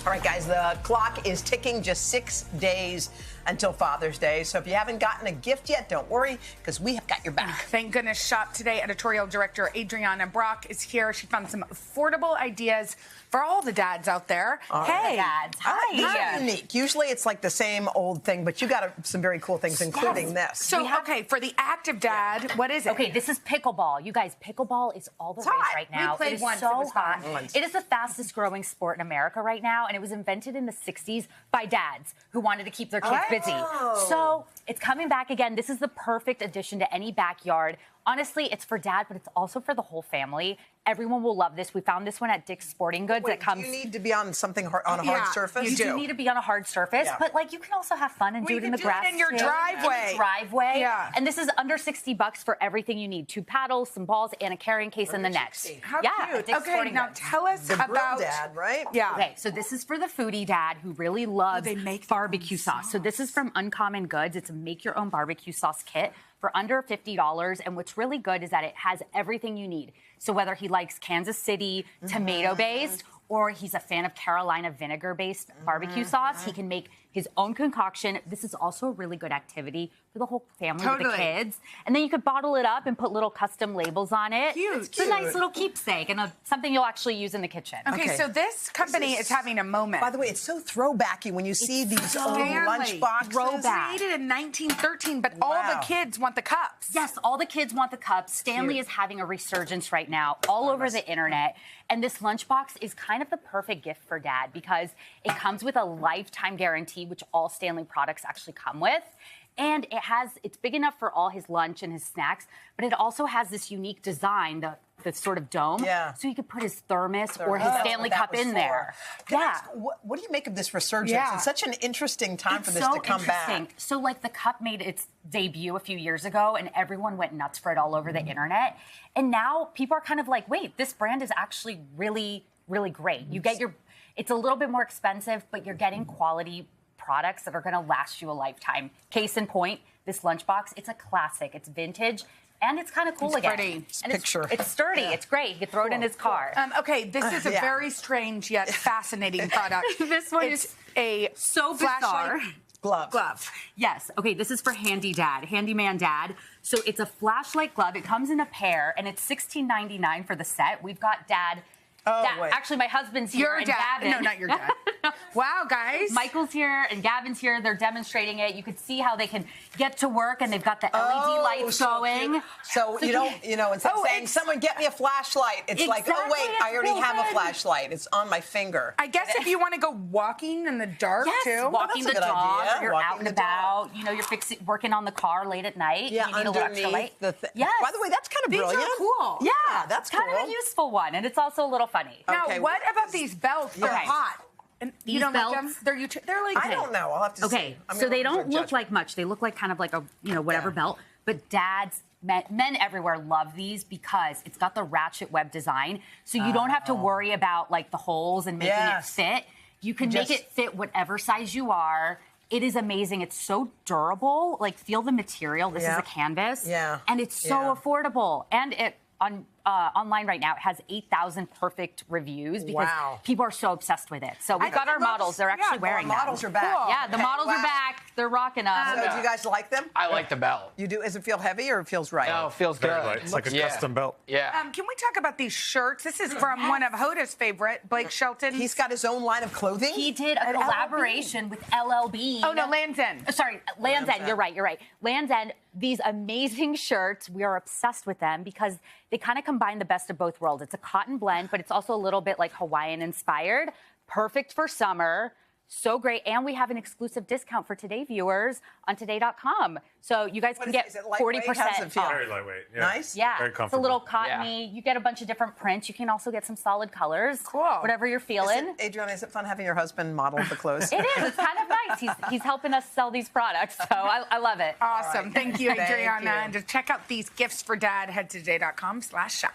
All right, guys, the clock is ticking, just 6 days until Father's Day. So if you haven't gotten a gift yet, don't worry, because we have got your back. Thank goodness. Shop Today editorial director Adrianna Brach is here. She found some affordable ideas for all the dads out there. Hey, dads. Hi. These are unique. Usually it's like the same old thing, but you got some very cool things, including this. So, okay, for the active dad, what is it? Okay, this is pickleball. You guys, pickleball is all the rage right now. We played it is once. so It was hot. fun. It is the fastest growing sport in America right now, and it was invented in the 60s by dads who wanted to keep their kids busy. So it's coming back again. This is the perfect addition to any backyard. Honestly, it's for dad, but it's also for the whole family. Everyone will love this. We found this one at Dick's Sporting Goods. Wait, do you need to be on something on a hard surface? You do need to be on a hard surface, but like you can also have fun and do it in the grass. In your driveway. Yeah. And this is under $60 for everything you need: 2 paddles, some balls, and a carrying case in the net. How cute. Okay, now tell us about Dad, right? Yeah. Okay, so this is for the foodie dad who really loves barbecue sauce. So this is from Uncommon Goods. It's a make-your-own barbecue sauce kit for under $50. And what's really good is that it has everything you need. So whether he likes Kansas City tomato-based or he's a fan of Carolina vinegar-based barbecue sauce, he can make his own concoction. This is also a really good activity for the whole family with the kids. And then you could bottle it up and put little custom labels on it. It's a nice little keepsake and something you'll actually use in the kitchen. Okay, so this company is having a moment. By the way, it's so throwbacky when you see these old lunch boxes. Created in 1913, but all the kids want the cups. Yes, all the kids want the cups. Stanley is having a resurgence right now all over the internet. And this lunchbox is kind of the perfect gift for dad because it comes with a lifetime guarantee, which all Stanley products actually come with. And it's big enough for all his lunch and his snacks, but it also has this unique design, the sort of dome. Yeah. So he could put his thermos or his Stanley cup in there. What do you make of this resurgence? It's such an interesting time for this to come back. So like the cup made its debut a few years ago and everyone went nuts for it all over the internet. And now people are kind of like, wait, this brand is actually really, really great. You get it's a little bit more expensive, but you're getting quality products that are going to last you a lifetime. Case in point, this lunchbox, it's a classic. It's vintage. And it's kind of cool again. Pretty. And it's sturdy. It's great. He could throw it in his car. Okay, this is a very strange yet fascinating product. This one is a bizarre. Glove. Yes. Okay, this is for handyman dad. So it's a flashlight glove. It comes in a pair, and it's $16.99 for the set. We've got dad. Actually, my husband's here. Your dad. Gavin. No, not your dad. Wow, guys. Michael's here and Gavin's here. They're demonstrating it. You could see how they can get to work, and they've got the LED lights going. So you don't, instead of saying, someone get me a flashlight, it's like, oh, wait, I already have a flashlight. It's on my finger. I guess if you want to go walking in the dark, too. Walking the dog. You're out and about. You're working on the car late at night. Yeah, you need a little extra light. Yes. By the way, that's kind of brilliant. These are cool. Yeah, that's kind of a useful one, and it's also a little funny. Now, what about these belts? They're hot. And these belts, like them? They're like, I don't know. I'll have to see. Okay, so they don't look like much. They look like kind of like a, whatever belt. But dads, men everywhere love these because it's got the ratchet web design. So you don't have to worry about like the holes and making it fit. You can make it fit whatever size you are. It is amazing. It's so durable. Like, feel the material. This is a canvas. Yeah. And it's so affordable. And it online right now, it has 8,000 perfect reviews because people are so obsessed with it. So we've got our models. They're actually wearing them. The models are back. Cool. Yeah, the models are back. They're rocking them. So do you guys like them? I like the belt. You do? Does it feel heavy or it feels right? No, it feels good. It's like a custom belt. Yeah. Can we talk about these shirts? This is from one of Hoda's favorite, Blake Shelton. He's got his own line of clothing? He did a collaboration with LLB. Oh, no, Land's End. Sorry, Land's End. You're right. Land's End. These amazing shirts, we are obsessed with them because they kind of combine the best of both worlds. It's a cotton blend, but it's also a little bit like Hawaiian inspired. Perfect for summer. So great. And we have an exclusive discount for Today viewers on today.com. So you guys can get 40% off. Very lightweight. Yeah. Nice? Yeah. Very comfortable. It's a little cottony. Yeah. You get a bunch of different prints. You can also get some solid colors. Cool. Whatever you're feeling. Adrianna, is it fun having your husband model the clothes? It is. It's kind of nice. He's helping us sell these products. So I love it. Awesome. Thank you, Adrianna. And to check out these gifts for dad, head to today.com/shop.